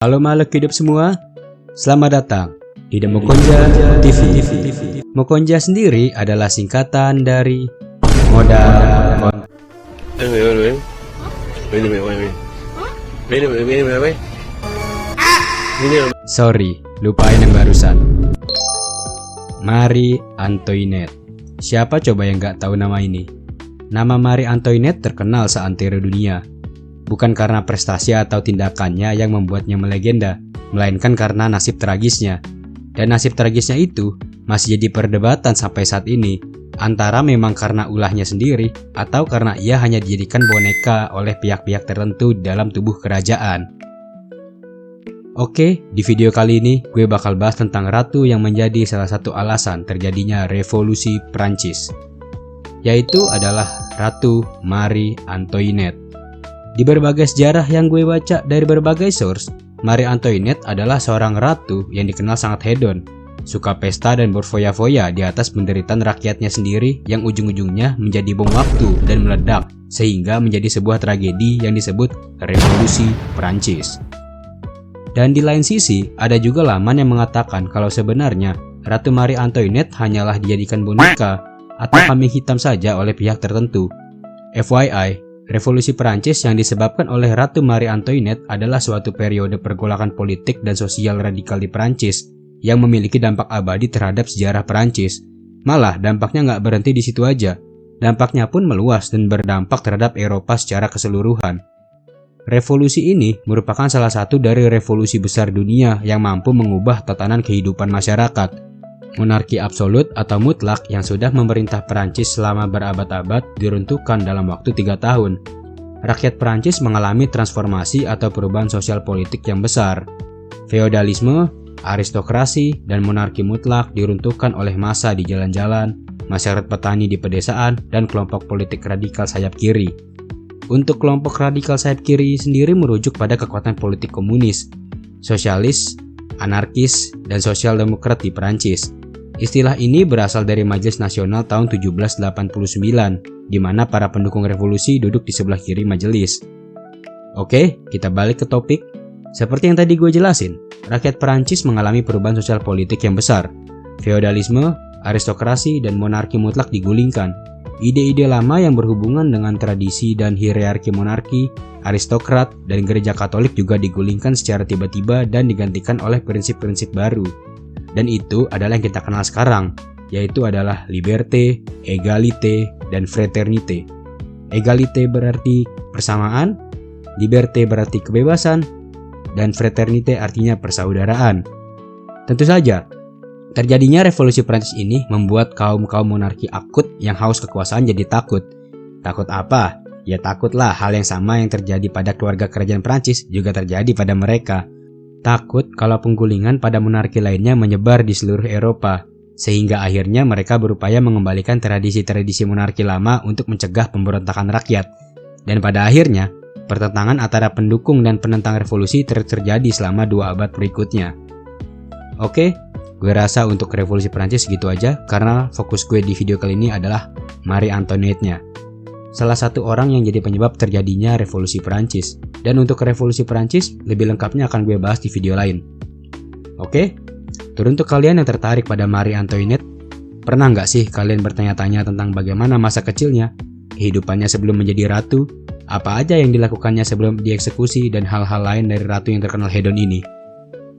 Halo makhluk hidup semua, selamat datang di The Mokonja TV. Mokonja sendiri adalah singkatan dari modal. Sorry, lupain yang barusan. Marie Antoinette. Siapa coba yang gak tahu nama ini? Nama Marie Antoinette terkenal seantero dunia. Bukan karena prestasi atau tindakannya yang membuatnya melegenda, melainkan karena nasib tragisnya. Dan nasib tragisnya itu masih jadi perdebatan sampai saat ini, antara memang karena ulahnya sendiri atau karena ia hanya dijadikan boneka oleh pihak-pihak tertentu dalam tubuh kerajaan. Oke, di video kali ini gue bakal bahas tentang ratu yang menjadi salah satu alasan terjadinya revolusi Prancis, yaitu adalah Ratu Marie Antoinette. Di berbagai sejarah yang gue baca dari berbagai source, Marie Antoinette adalah seorang ratu yang dikenal sangat hedon, suka pesta dan berfoya-foya di atas penderitaan rakyatnya sendiri yang ujung-ujungnya menjadi bom waktu dan meledak sehingga menjadi sebuah tragedi yang disebut Revolusi Prancis. Dan di lain sisi, ada juga laman yang mengatakan kalau sebenarnya Ratu Marie Antoinette hanyalah dijadikan boneka atau kambing hitam saja oleh pihak tertentu. FYI, Revolusi Prancis yang disebabkan oleh Ratu Marie Antoinette adalah suatu periode pergolakan politik dan sosial radikal di Prancis yang memiliki dampak abadi terhadap sejarah Prancis. Malah dampaknya nggak berhenti di situ aja. Dampaknya pun meluas dan berdampak terhadap Eropa secara keseluruhan. Revolusi ini merupakan salah satu dari revolusi besar dunia yang mampu mengubah tatanan kehidupan masyarakat. Monarki absolut atau mutlak yang sudah memerintah Prancis selama berabad-abad diruntuhkan dalam waktu 3 tahun. Rakyat Prancis mengalami transformasi atau perubahan sosial politik yang besar. Feodalisme, aristokrasi, dan monarki mutlak diruntuhkan oleh massa di jalan-jalan, masyarakat petani di pedesaan, dan kelompok politik radikal sayap kiri. Untuk kelompok radikal sayap kiri sendiri merujuk pada kekuatan politik komunis, sosialis, anarkis, dan sosial demokrat di Prancis. Istilah ini berasal dari Majelis Nasional tahun 1789, di mana para pendukung revolusi duduk di sebelah kiri majelis. Oke, kita balik ke topik. Seperti yang tadi gue jelasin, rakyat Prancis mengalami perubahan sosial politik yang besar. Feodalisme, aristokrasi, dan monarki mutlak digulingkan. Ide-ide lama yang berhubungan dengan tradisi dan hierarki monarki, aristokrat, dan gereja Katolik juga digulingkan secara tiba-tiba dan digantikan oleh prinsip-prinsip baru. Dan itu adalah yang kita kenal sekarang, yaitu adalah liberté, égalité, dan fraternité. Égalité berarti persamaan, liberté berarti kebebasan, dan fraternité artinya persaudaraan. Tentu saja, terjadinya revolusi Prancis ini membuat kaum-kaum monarki akut yang haus kekuasaan jadi takut. Takut apa? Ya takutlah hal yang sama yang terjadi pada keluarga kerajaan Prancis juga terjadi pada mereka. Takut kalau penggulingan pada monarki lainnya menyebar di seluruh Eropa, sehingga akhirnya mereka berupaya mengembalikan tradisi-tradisi monarki lama untuk mencegah pemberontakan rakyat. Dan pada akhirnya, pertentangan antara pendukung dan penentang revolusi terjadi selama 2 abad berikutnya. Oke, gue rasa untuk revolusi Prancis gitu aja karena fokus gue di video kali ini adalah Marie Antoinette-nya. Salah satu orang yang jadi penyebab terjadinya revolusi Prancis. Dan untuk revolusi Prancis, lebih lengkapnya akan gue bahas di video lain. Oke? Untuk kalian yang tertarik pada Marie Antoinette, pernah nggak sih kalian bertanya-tanya tentang bagaimana masa kecilnya, kehidupannya sebelum menjadi ratu, apa aja yang dilakukannya sebelum dieksekusi, dan hal-hal lain dari ratu yang terkenal hedon ini?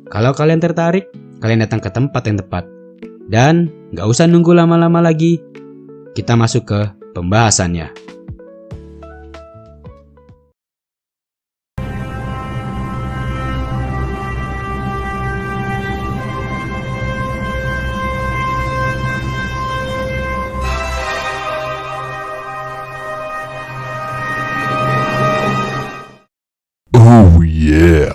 Kalau kalian tertarik, kalian datang ke tempat yang tepat. Dan nggak usah nunggu lama-lama lagi, kita masuk ke pembahasannya. Oh yeah.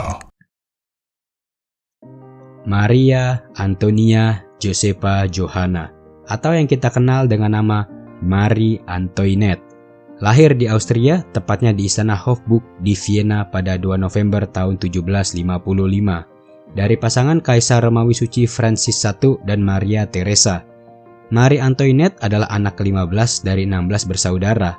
Maria Antonia Josepha Johanna, atau yang kita kenal dengan nama Marie Antoinette, lahir di Austria, tepatnya di Istana Hofburg di Vienna pada 2 November tahun 1755, dari pasangan Kaisar Romawi Suci Francis I dan Maria Theresa. Marie Antoinette adalah anak ke-15 dari 16 bersaudara.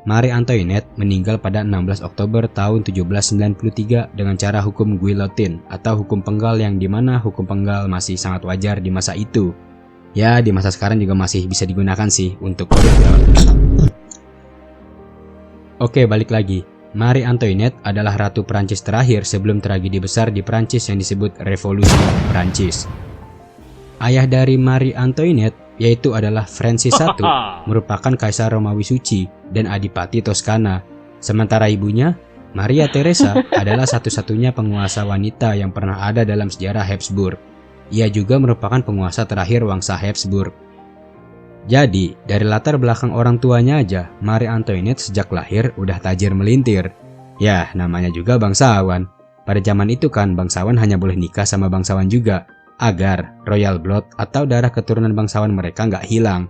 Marie Antoinette meninggal pada 16 Oktober tahun 1793 dengan cara hukum guillotine atau hukum penggal, yang dimana hukum penggal masih sangat wajar di masa itu. Ya, di masa sekarang juga masih bisa digunakan sih untuk Oke, balik lagi. Marie Antoinette adalah ratu Prancis terakhir sebelum tragedi besar di Prancis yang disebut Revolusi Prancis. Ayah dari Marie Antoinette yaitu adalah Francis I, merupakan kaisar Romawi suci dan adipati Toskana. Sementara ibunya, Maria Theresa, adalah satu-satunya penguasa wanita yang pernah ada dalam sejarah Habsburg. Ia juga merupakan penguasa terakhir Wangsa Habsburg. Jadi, dari latar belakang orang tuanya aja, Marie Antoinette sejak lahir udah tajir melintir. Ya, namanya juga bangsawan. Pada zaman itu kan, bangsawan hanya boleh nikah sama bangsawan juga, agar royal blood atau darah keturunan bangsawan mereka nggak hilang.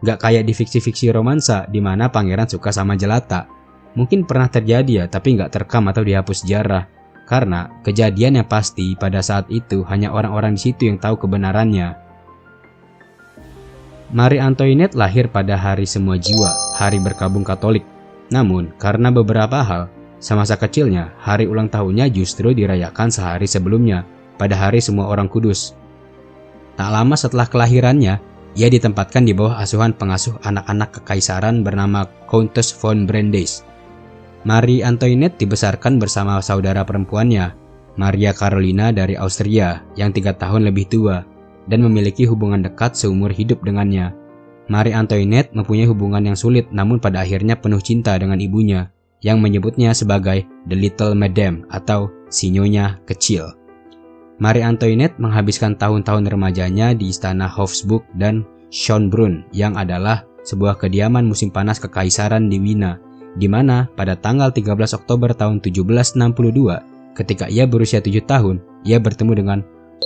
Nggak kayak di fiksi-fiksi romansa di mana pangeran suka sama jelata. Mungkin pernah terjadi ya, tapi nggak terekam atau dihapus sejarah. Karena kejadian yang pasti pada saat itu hanya orang-orang di situ yang tahu kebenarannya. Marie Antoinette lahir pada hari semua jiwa, hari berkabung Katolik. Namun, karena beberapa hal, semasa kecilnya, hari ulang tahunnya justru dirayakan sehari sebelumnya, pada hari semua orang kudus. Tak lama setelah kelahirannya, ia ditempatkan di bawah asuhan pengasuh anak-anak kekaisaran bernama Countess von Brandeis. Marie Antoinette dibesarkan bersama saudara perempuannya, Maria Carolina dari Austria, yang 3 tahun lebih tua, dan memiliki hubungan dekat seumur hidup dengannya. Marie Antoinette mempunyai hubungan yang sulit namun pada akhirnya penuh cinta dengan ibunya, yang menyebutnya sebagai The Little Madame atau si Nyonya Kecil. Marie Antoinette menghabiskan tahun-tahun remajanya di istana Hofburg dan Schönbrunn, yang adalah sebuah kediaman musim panas kekaisaran di Wina, di mana pada tanggal 13 Oktober tahun 1762, ketika ia berusia 7 tahun, ia bertemu dengan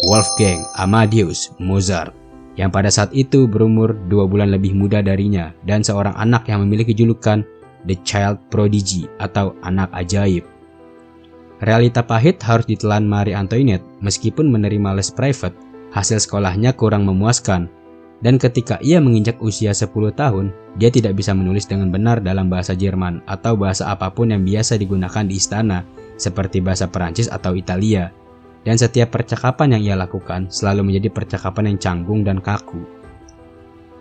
Wolfgang Amadeus Mozart, yang pada saat itu berumur 2 bulan lebih muda darinya dan seorang anak yang memiliki julukan The Child Prodigy atau anak ajaib. Realita pahit harus ditelan Marie Antoinette. Meskipun menerima les private, hasil sekolahnya kurang memuaskan. Dan ketika ia menginjak usia 10 tahun, dia tidak bisa menulis dengan benar dalam bahasa Jerman atau bahasa apapun yang biasa digunakan di istana, seperti bahasa Perancis atau Italia. Dan setiap percakapan yang ia lakukan selalu menjadi percakapan yang canggung dan kaku.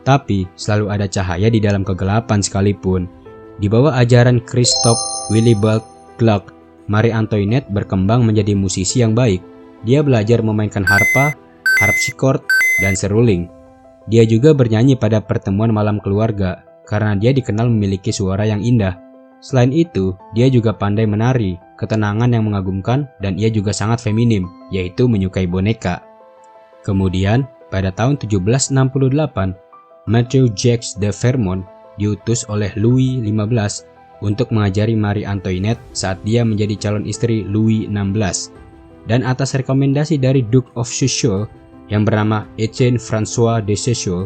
Tapi, selalu ada cahaya di dalam kegelapan sekalipun. Di bawah ajaran Christoph Willibald Gluck, Marie Antoinette berkembang menjadi musisi yang baik. Dia belajar memainkan harpa, harpsichord, dan seruling. Dia juga bernyanyi pada pertemuan malam keluarga, karena dia dikenal memiliki suara yang indah. Selain itu, dia juga pandai menari, ketenangan yang mengagumkan, dan ia juga sangat feminim, yaitu menyukai boneka. Kemudian, pada tahun 1768, Matthew Jacques de Vermont diutus oleh Louis XV untuk mengajari Marie Antoinette saat dia menjadi calon istri Louis XVI. Dan atas rekomendasi dari Duke of Choiseul yang bernama Etienne François de Choiseul,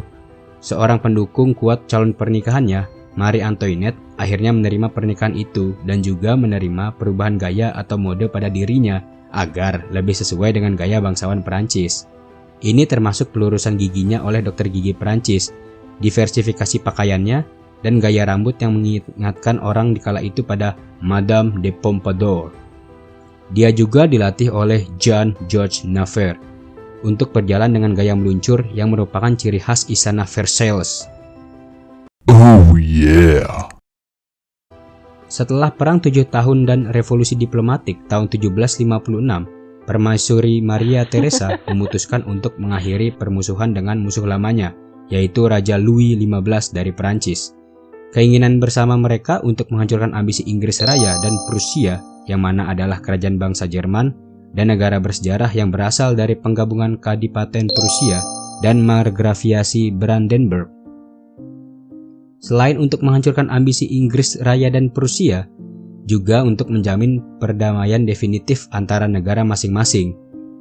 seorang pendukung kuat calon pernikahannya, Marie Antoinette akhirnya menerima pernikahan itu dan juga menerima perubahan gaya atau mode pada dirinya agar lebih sesuai dengan gaya bangsawan Perancis. Ini termasuk pelurusan giginya oleh dokter gigi Perancis, diversifikasi pakaiannya, dan gaya rambut yang mengingatkan orang di kala itu pada Madame de Pompadour. Dia juga dilatih oleh Jean-Georges Navarre untuk berjalan dengan gaya meluncur yang merupakan ciri khas istana Versailles. Oh yeah. Setelah Perang 7 Tahun dan Revolusi Diplomatik tahun 1756, Permaisuri Maria Theresa memutuskan untuk mengakhiri permusuhan dengan musuh lamanya, yaitu Raja Louis XV dari Perancis. Keinginan bersama mereka untuk menghancurkan ambisi Inggris Raya dan Prusia, yang mana adalah kerajaan bangsa Jerman dan negara bersejarah yang berasal dari penggabungan Kadipaten Prusia dan Margraviasi Brandenburg. Selain untuk menghancurkan ambisi Inggris Raya dan Prusia, juga untuk menjamin perdamaian definitif antara negara masing-masing,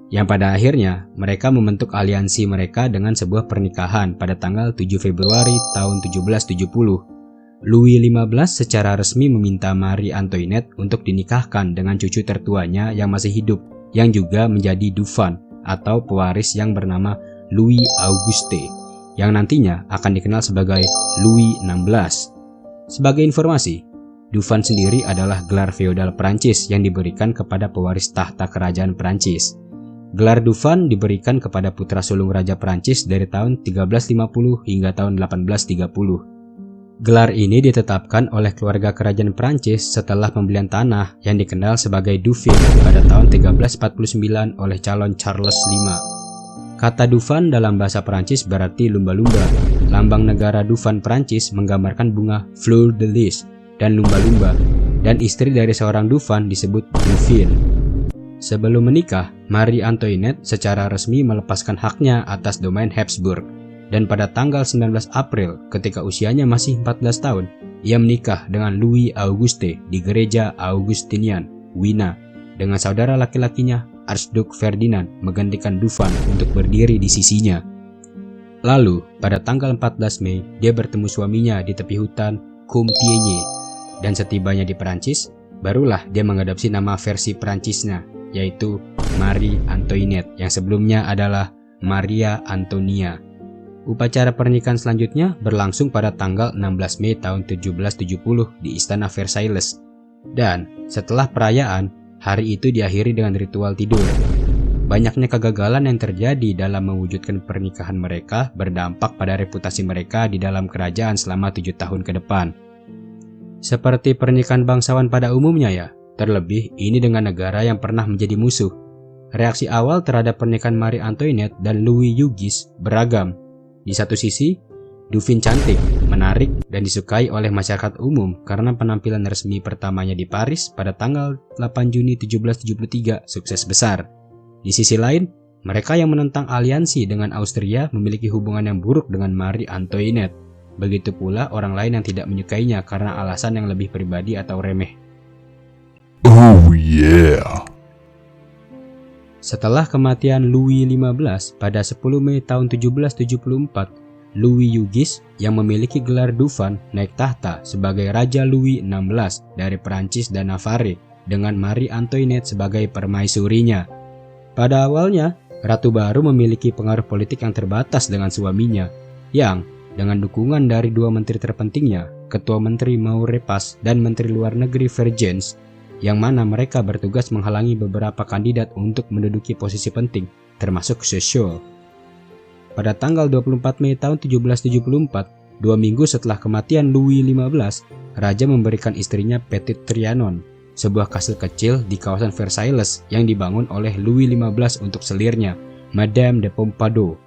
yang pada akhirnya mereka membentuk aliansi mereka dengan sebuah pernikahan pada tanggal 7 Februari tahun 1770. Louis XV secara resmi meminta Marie Antoinette untuk dinikahkan dengan cucu tertuanya yang masih hidup, yang juga menjadi Dauphin atau pewaris yang bernama Louis Auguste, yang nantinya akan dikenal sebagai Louis XVI. Sebagai informasi, Dufan sendiri adalah gelar feodal Prancis yang diberikan kepada pewaris tahta kerajaan Prancis. Gelar Dufan diberikan kepada putra sulung Raja Prancis dari tahun 1350 hingga tahun 1830. Gelar ini ditetapkan oleh keluarga kerajaan Prancis setelah pembelian tanah yang dikenal sebagai Dauphin pada tahun 1349 oleh calon Charles V. Kata Dufan dalam bahasa Prancis berarti lumba-lumba. Lambang negara Dufan Prancis menggambarkan bunga fleur de lis dan lumba-lumba, dan istri dari seorang Dufan disebut Dauphine. Sebelum menikah, Marie Antoinette secara resmi melepaskan haknya atas domain Habsburg, dan pada tanggal 19 April ketika usianya masih 14 tahun, ia menikah dengan Louis Auguste di gereja Augustinian, Wina, dengan saudara laki-lakinya Archduke Ferdinand menggantikan Dufan untuk berdiri di sisinya. Lalu, pada tanggal 14 Mei, dia bertemu suaminya di tepi hutan Compiègne, dan setibanya di Perancis, barulah dia mengadopsi nama versi Perancisnya, yaitu Marie Antoinette, yang sebelumnya adalah Maria Antonia. Upacara pernikahan selanjutnya berlangsung pada tanggal 16 Mei tahun 1770 di Istana Versailles. Dan setelah perayaan, hari itu diakhiri dengan ritual tidur. Banyaknya kegagalan yang terjadi dalam mewujudkan pernikahan mereka berdampak pada reputasi mereka di dalam kerajaan selama 7 tahun ke depan. Seperti pernikahan bangsawan pada umumnya ya, terlebih ini dengan negara yang pernah menjadi musuh. Reaksi awal terhadap pernikahan Marie Antoinette dan Louis Euguste beragam. Di satu sisi, Dauphine cantik, menarik, dan disukai oleh masyarakat umum karena penampilan resmi pertamanya di Paris pada tanggal 8 Juni 1773 sukses besar. Di sisi lain, mereka yang menentang aliansi dengan Austria memiliki hubungan yang buruk dengan Marie Antoinette. Begitu pula orang lain yang tidak menyukainya karena alasan yang lebih pribadi atau remeh. Oh yeah. Setelah kematian Louis XV pada 10 Mei tahun 1774, Louis Euguste yang memiliki gelar Dauphin naik tahta sebagai Raja Louis XVI dari Prancis dan Navarre dengan Marie Antoinette sebagai permaisurinya. Pada awalnya, Ratu baru memiliki pengaruh politik yang terbatas dengan suaminya, yang dengan dukungan dari dua menteri terpentingnya, Ketua Menteri Maurepas dan Menteri Luar Negeri Vergennes, yang mana mereka bertugas menghalangi beberapa kandidat untuk menduduki posisi penting, termasuk Choiseul. Pada tanggal 24 Mei tahun 1774, 2 minggu setelah kematian Louis XV, Raja memberikan istrinya Petit Trianon, sebuah kastil kecil di kawasan Versailles yang dibangun oleh Louis XV untuk selirnya, Madame de Pompadour.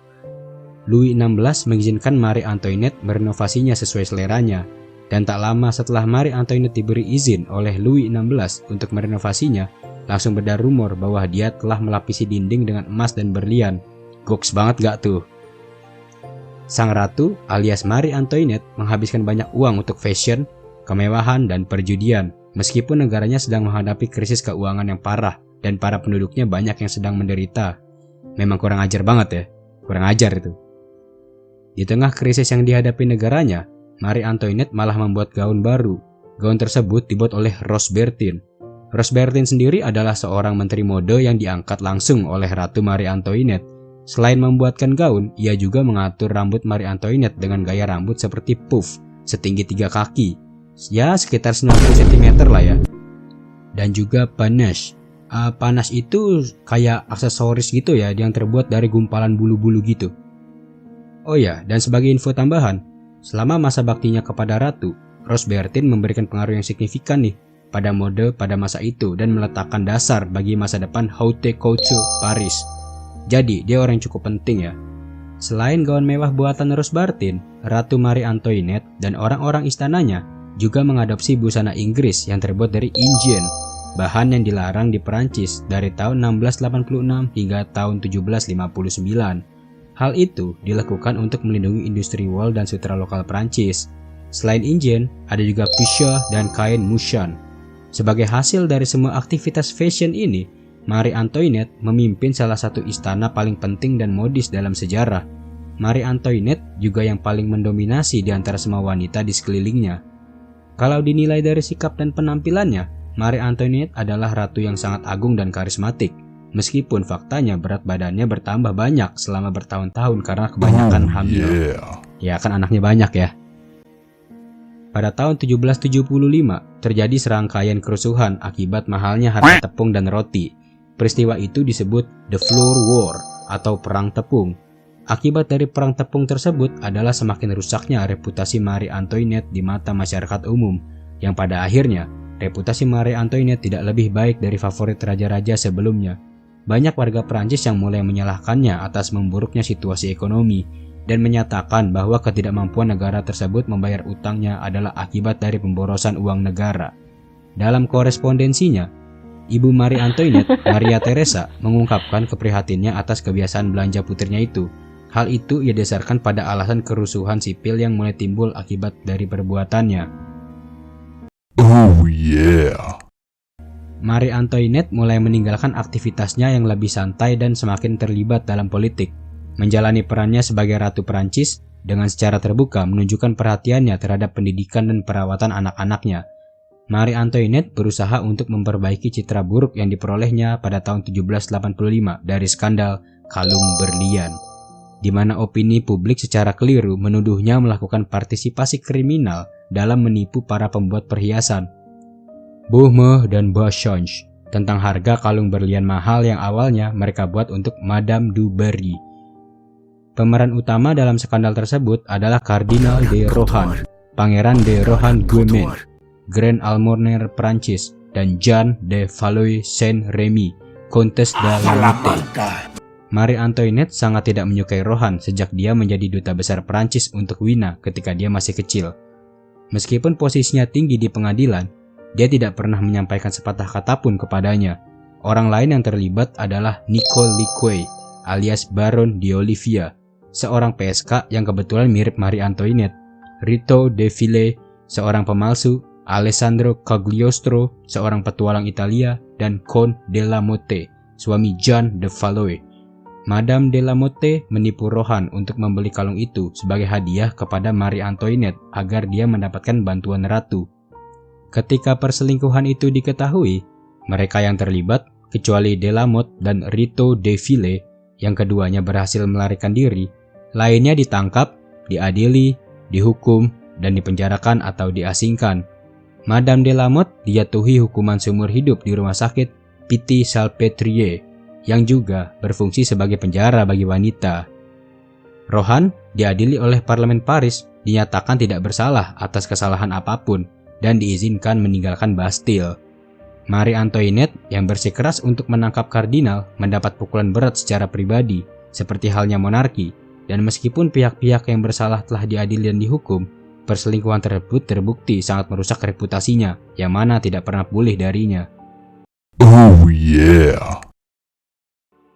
Louis XVI mengizinkan Marie Antoinette merenovasinya sesuai seleranya, dan tak lama setelah Marie Antoinette diberi izin oleh Louis XVI untuk merenovasinya, langsung beredar rumor bahwa dia telah melapisi dinding dengan emas dan berlian. Goks banget gak tuh? Sang ratu alias Marie Antoinette menghabiskan banyak uang untuk fashion, kemewahan, dan perjudian, meskipun negaranya sedang menghadapi krisis keuangan yang parah dan para penduduknya banyak yang sedang menderita. Memang kurang ajar banget ya, kurang ajar itu. Di tengah krisis yang dihadapi negaranya, Marie Antoinette malah membuat gaun baru. Gaun tersebut dibuat oleh Rose Bertin. Rose Bertin sendiri adalah seorang menteri mode yang diangkat langsung oleh Ratu Marie Antoinette. Selain membuatkan gaun, ia juga mengatur rambut Marie Antoinette dengan gaya rambut seperti puff, setinggi 3 kaki. Ya, sekitar 90 cm lah ya. Dan juga panache. Panache itu kayak aksesoris gitu ya, yang terbuat dari gumpalan bulu-bulu gitu. Oh ya, dan sebagai info tambahan, selama masa baktinya kepada Ratu, Rose Bertin memberikan pengaruh yang signifikan nih pada mode pada masa itu dan meletakkan dasar bagi masa depan haute couture Paris. Jadi, dia orang yang cukup penting ya. Selain gaun mewah buatan Rose Bertin, Ratu Marie Antoinette dan orang-orang istananya juga mengadopsi busana Inggris yang terbuat dari injin, bahan yang dilarang di Perancis dari tahun 1686 hingga tahun 1759. Hal itu dilakukan untuk melindungi industri wol dan sutra lokal Prancis. Selain injin, ada juga pisha dan kain mushan. Sebagai hasil dari semua aktivitas fashion ini, Marie Antoinette memimpin salah satu istana paling penting dan modis dalam sejarah. Marie Antoinette juga yang paling mendominasi di antara semua wanita di sekelilingnya. Kalau dinilai dari sikap dan penampilannya, Marie Antoinette adalah ratu yang sangat agung dan karismatik. Meskipun faktanya berat badannya bertambah banyak selama bertahun-tahun karena kebanyakan hamil. Ya kan anaknya banyak ya. Pada tahun 1775 terjadi serangkaian kerusuhan akibat mahalnya harga tepung dan roti. Peristiwa itu disebut The Flour War atau Perang Tepung. Akibat dari perang tepung tersebut adalah semakin rusaknya reputasi Marie Antoinette di mata masyarakat umum, yang pada akhirnya reputasi Marie Antoinette tidak lebih baik dari favorit raja-raja sebelumnya. Banyak warga Prancis yang mulai menyalahkannya atas memburuknya situasi ekonomi dan menyatakan bahwa ketidakmampuan negara tersebut membayar utangnya adalah akibat dari pemborosan uang negara. Dalam korespondensinya, Ibu Marie Antoinette, Maria Theresa, mengungkapkan keprihatinnya atas kebiasaan belanja putrinya itu. Hal itu ia dasarkan pada alasan kerusuhan sipil yang mulai timbul akibat dari perbuatannya. Oh yeah. Marie Antoinette mulai meninggalkan aktivitasnya yang lebih santai dan semakin terlibat dalam politik. Menjalani perannya sebagai Ratu Prancis dengan secara terbuka menunjukkan perhatiannya terhadap pendidikan dan perawatan anak-anaknya. Marie Antoinette berusaha untuk memperbaiki citra buruk yang diperolehnya pada tahun 1785 dari skandal kalung berlian, di mana opini publik secara keliru menuduhnya melakukan partisipasi kriminal dalam menipu para pembuat perhiasan, Baume dan Bachange, tentang harga kalung berlian mahal yang awalnya mereka buat untuk Madame du Barry. Pemeran utama dalam skandal tersebut adalah Kardinal de Rohan, Pangeran de Rohan-Guemen, Grand Almoner Prancis, dan Jean de Valois-Saint-Remy, Comtesse de la Motte. Marie Antoinette sangat tidak menyukai Rohan sejak dia menjadi duta besar Prancis untuk Wina ketika dia masih kecil. Meskipun posisinya tinggi di pengadilan, dia tidak pernah menyampaikan sepatah kata pun kepadanya. Orang lain yang terlibat adalah Nicole Lequy alias Baron d'Olivia, seorang PSK yang kebetulan mirip Marie Antoinette, Rito de Ville, seorang pemalsu, Alessandro Cagliostro, seorang petualang Italia, dan Count de la Motte, suami Jean de Valois. Madame de la Motte menipu Rohan untuk membeli kalung itu sebagai hadiah kepada Marie Antoinette agar dia mendapatkan bantuan ratu. Ketika perselingkuhan itu diketahui, mereka yang terlibat, kecuali de la Motte dan Rito de Ville, yang keduanya berhasil melarikan diri, lainnya ditangkap, diadili, dihukum, dan dipenjarakan atau diasingkan. Madame de la Motte dijatuhi hukuman seumur hidup di rumah sakit Piti-Salpêtrière, yang juga berfungsi sebagai penjara bagi wanita. Rohan diadili oleh Parlemen Paris, dinyatakan tidak bersalah atas kesalahan apapun, dan diizinkan meninggalkan Bastille. Marie Antoinette yang bersikeras untuk menangkap kardinal mendapat pukulan berat secara pribadi, seperti halnya monarki, dan meskipun pihak-pihak yang bersalah telah diadili dan dihukum, perselingkuhan tersebut terbukti sangat merusak reputasinya, yang mana tidak pernah pulih darinya. Oh yeah.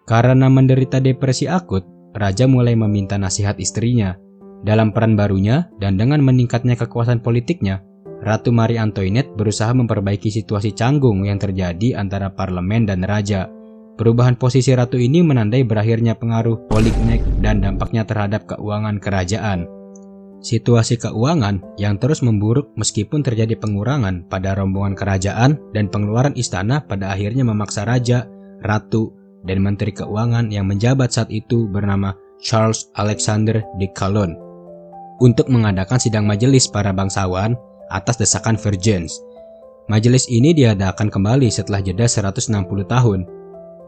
Karena menderita depresi akut, raja mulai meminta nasihat istrinya. Dalam peran barunya dan dengan meningkatnya kekuasaan politiknya, Ratu Marie Antoinette berusaha memperbaiki situasi canggung yang terjadi antara parlemen dan raja. Perubahan posisi ratu ini menandai berakhirnya pengaruh Polignac dan dampaknya terhadap keuangan kerajaan. Situasi keuangan yang terus memburuk meskipun terjadi pengurangan pada rombongan kerajaan dan pengeluaran istana pada akhirnya memaksa raja, ratu, dan menteri keuangan yang menjabat saat itu bernama Charles Alexander de Calonne untuk mengadakan sidang majelis para bangsawan atas desakan Vergennes. Majelis ini diadakan kembali setelah jeda 160 tahun.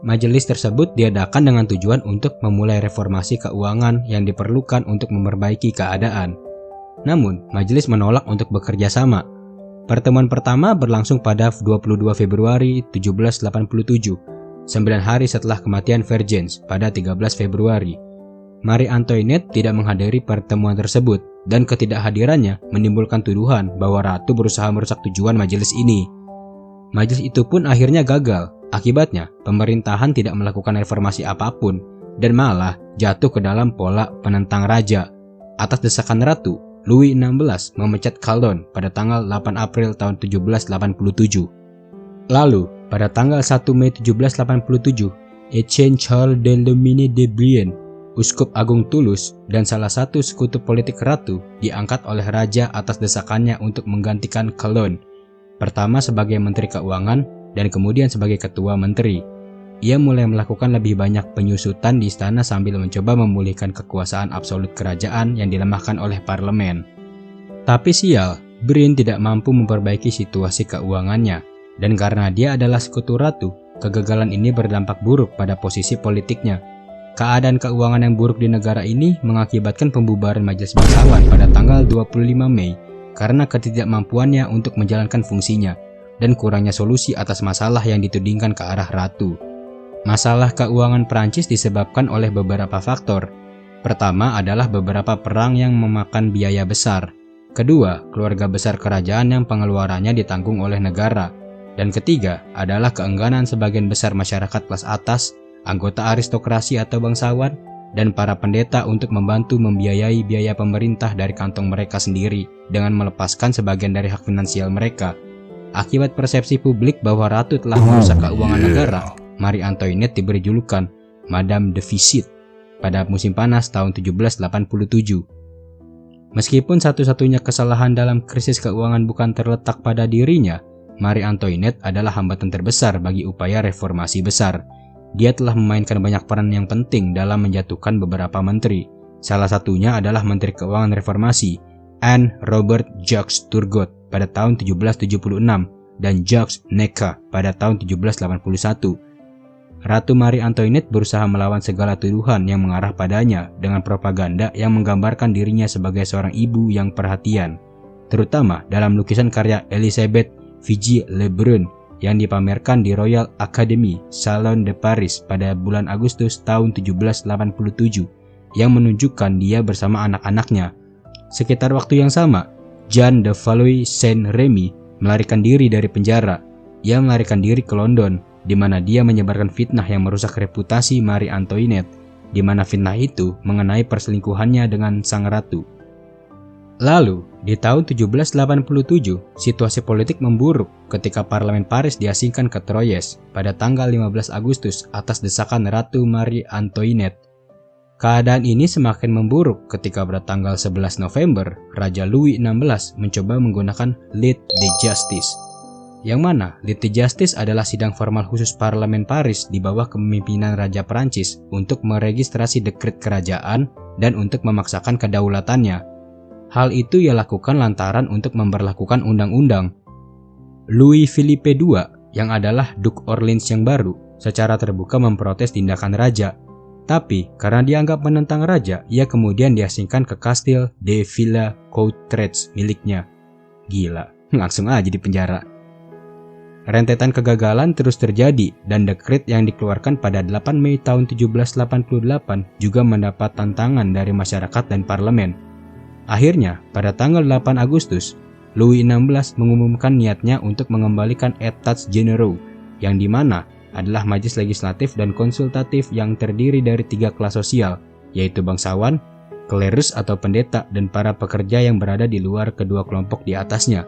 Majelis tersebut diadakan dengan tujuan untuk memulai reformasi keuangan yang diperlukan untuk memperbaiki keadaan. Namun, majelis menolak untuk bekerja sama. Pertemuan pertama berlangsung pada 22 Februari 1787, 9 hari setelah kematian Vergennes pada 13 Februari. Marie Antoinette tidak menghadiri pertemuan tersebut, dan ketidakhadirannya menimbulkan tuduhan bahwa ratu berusaha merusak tujuan majelis ini. Majelis itu pun akhirnya gagal. Akibatnya, pemerintahan tidak melakukan reformasi apapun dan malah jatuh ke dalam pola penentang raja. Atas desakan ratu, Louis XVI memecat Calonne pada tanggal 8 April tahun 1787. Lalu, pada tanggal 1 Mei 1787, Etienne Charles de Lomine de Brienne, Uskup Agung Toulouse dan salah satu sekutu politik ratu, diangkat oleh raja atas desakannya untuk menggantikan Calonne, pertama sebagai Menteri Keuangan dan kemudian sebagai Ketua Menteri. Ia mulai melakukan lebih banyak penyusutan di istana sambil mencoba memulihkan kekuasaan absolut kerajaan yang dilemahkan oleh parlemen. Tapi sial, Bryn tidak mampu memperbaiki situasi keuangannya, dan karena dia adalah sekutu ratu, kegagalan ini berdampak buruk pada posisi politiknya. Keadaan keuangan yang buruk di negara ini mengakibatkan pembubaran Majelis Bangsawan pada tanggal 25 Mei karena ketidakmampuannya untuk menjalankan fungsinya dan kurangnya solusi atas masalah yang ditudingkan ke arah ratu. Masalah keuangan Prancis disebabkan oleh beberapa faktor. Pertama adalah beberapa perang yang memakan biaya besar. Kedua, keluarga besar kerajaan yang pengeluarannya ditanggung oleh negara. Dan ketiga adalah keengganan sebagian besar masyarakat kelas atas, anggota aristokrasi atau bangsawan, dan para pendeta untuk membantu membiayai biaya pemerintah dari kantong mereka sendiri dengan melepaskan sebagian dari hak finansial mereka. Akibat persepsi publik bahwa ratu telah merusak keuangan negara, Marie Antoinette diberi julukan Madame Deficit pada musim panas tahun 1787. Meskipun satu-satunya kesalahan dalam krisis keuangan bukan terletak pada dirinya, Marie Antoinette adalah hambatan terbesar bagi upaya reformasi besar. Dia telah memainkan banyak peran yang penting dalam menjatuhkan beberapa menteri. Salah satunya adalah Menteri Keuangan Reformasi, Anne Robert Jacques Turgot pada tahun 1776 dan Jacques Necker pada tahun 1781. Ratu Marie Antoinette berusaha melawan segala tuduhan yang mengarah padanya dengan propaganda yang menggambarkan dirinya sebagai seorang ibu yang perhatian, terutama dalam lukisan karya Elisabeth Vigée Lebrun yang dipamerkan di Royal Academy Salon de Paris pada bulan Agustus tahun 1787 yang menunjukkan dia bersama anak-anaknya. Sekitar waktu yang sama, Jean de Valois Saint-Remy melarikan diri dari penjara. Ia melarikan diri ke London, di mana dia menyebarkan fitnah yang merusak reputasi Marie Antoinette, di mana fitnah itu mengenai perselingkuhannya dengan sang ratu. Lalu, di tahun 1787, situasi politik memburuk ketika Parlemen Paris diasingkan ke Troyes pada tanggal 15 Agustus atas desakan Ratu Marie Antoinette. Keadaan ini semakin memburuk ketika pada tanggal 11 November, Raja Louis XVI mencoba menggunakan Lit de Justice, yang mana Lit de Justice adalah sidang formal khusus Parlemen Paris di bawah kepemimpinan Raja Prancis untuk meregistrasi dekret kerajaan dan untuk memaksakan kedaulatannya. Hal itu ia lakukan lantaran untuk memberlakukan undang-undang. Louis Philippe II, yang adalah Duke Orleans yang baru, secara terbuka memprotes tindakan raja. Tapi karena dianggap menentang raja, ia kemudian diasingkan ke Kastil de Villers-Cotterêts miliknya. Gila, langsung aja di penjara. Rentetan kegagalan terus terjadi dan dekret yang dikeluarkan pada 8 Mei tahun 1788 juga mendapat tantangan dari masyarakat dan parlemen. Akhirnya, pada tanggal 8 Agustus, Louis XVI mengumumkan niatnya untuk mengembalikan Etats Généraux, yang dimana adalah majelis legislatif dan konsultatif yang terdiri dari 3 kelas sosial, yaitu bangsawan, klerus atau pendeta, dan para pekerja yang berada di luar kedua kelompok di atasnya.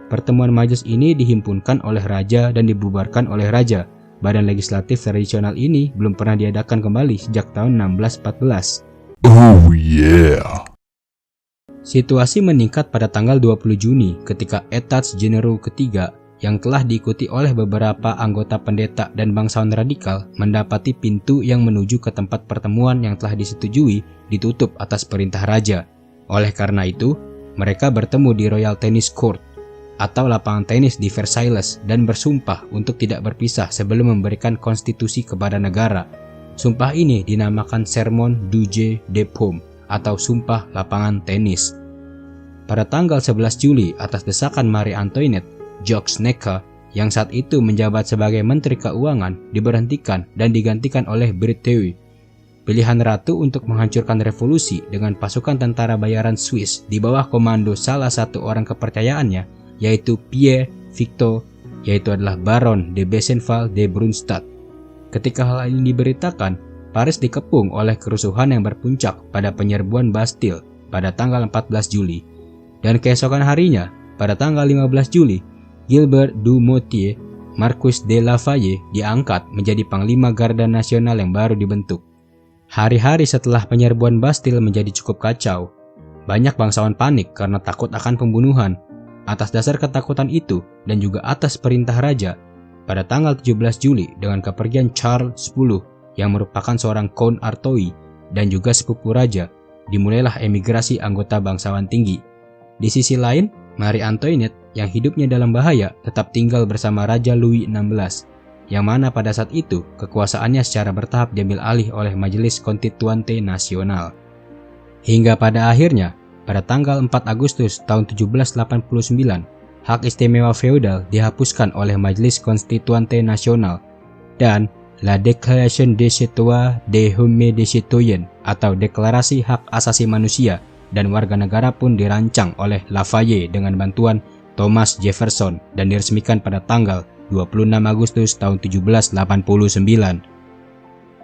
Pertemuan majelis ini dihimpunkan oleh raja dan dibubarkan oleh raja. Badan legislatif tradisional ini belum pernah diadakan kembali sejak tahun 1614. Oh yeah. Situasi meningkat pada tanggal 20 Juni ketika Etats Généraux ketiga yang telah diikuti oleh beberapa anggota pendeta dan bangsawan radikal mendapati pintu yang menuju ke tempat pertemuan yang telah disetujui ditutup atas perintah raja. Oleh karena itu, mereka bertemu di Royal Tennis Court atau lapangan tenis di Versailles dan bersumpah untuk tidak berpisah sebelum memberikan konstitusi kepada negara. Sumpah ini dinamakan Sermon du Jeu de Paume atau Sumpah Lapangan Tenis. Pada tanggal 11 Juli atas desakan Marie Antoinette, Jacques Necker yang saat itu menjabat sebagai Menteri Keuangan diberhentikan dan digantikan oleh Breteuil. Pilihan ratu untuk menghancurkan revolusi dengan pasukan tentara bayaran Swiss di bawah komando salah satu orang kepercayaannya, yaitu Pierre Victor, yaitu adalah Baron de Besenval de Brunstatt. Ketika hal ini diberitakan, Paris dikepung oleh kerusuhan yang berpuncak pada penyerbuan Bastille pada tanggal 14 Juli. Dan keesokan harinya, pada tanggal 15 Juli, Gilbert du Motier, Marquis de Lafayette diangkat menjadi Panglima Garda Nasional yang baru dibentuk. Hari-hari setelah penyerbuan Bastille menjadi cukup kacau. Banyak bangsawan panik karena takut akan pembunuhan. Atas dasar ketakutan itu dan juga atas perintah raja, pada tanggal 17 Juli dengan kepergian Charles X yang merupakan seorang Count Artois dan juga sepupu raja, dimulailah emigrasi anggota bangsawan tinggi. Di sisi lain, Marie Antoinette yang hidupnya dalam bahaya tetap tinggal bersama Raja Louis XVI, yang mana pada saat itu kekuasaannya secara bertahap diambil alih oleh Majelis Konstituante Nasional. Hingga pada akhirnya, pada tanggal 4 Agustus tahun 1789, hak istimewa feodal dihapuskan oleh Majelis Konstituante Nasional dan La Déclaration des Citoyens des Hommes des Citoyens atau Deklarasi Hak Asasi Manusia dan Warga Negara pun dirancang oleh Lafayette dengan bantuan Thomas Jefferson dan diresmikan pada tanggal 26 Agustus tahun 1789.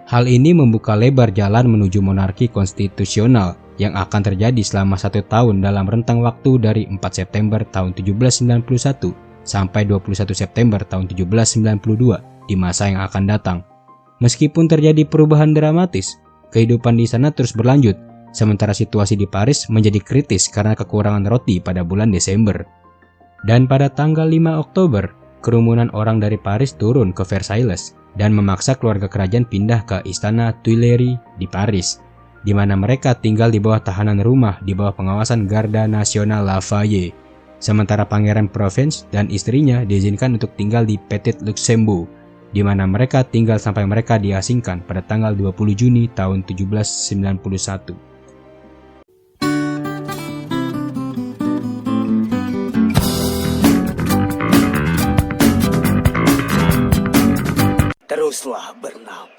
Hal ini membuka lebar jalan menuju monarki konstitusional yang akan terjadi selama 1 tahun dalam rentang waktu dari 4 September tahun 1791 sampai 21 September tahun 1792 di masa yang akan datang. Meskipun terjadi perubahan dramatis, kehidupan di sana terus berlanjut, sementara situasi di Paris menjadi kritis karena kekurangan roti pada bulan Desember. Dan pada tanggal 5 Oktober, kerumunan orang dari Paris turun ke Versailles dan memaksa keluarga kerajaan pindah ke Istana Tuileries di Paris, di mana mereka tinggal di bawah tahanan rumah di bawah pengawasan Garda Nasional Lafayette. Sementara Pangeran Provence dan istrinya diizinkan untuk tinggal di Petit Luxembourg, di mana mereka tinggal sampai mereka diasingkan pada tanggal 20 Juni tahun 1791. Teruslah bernafas.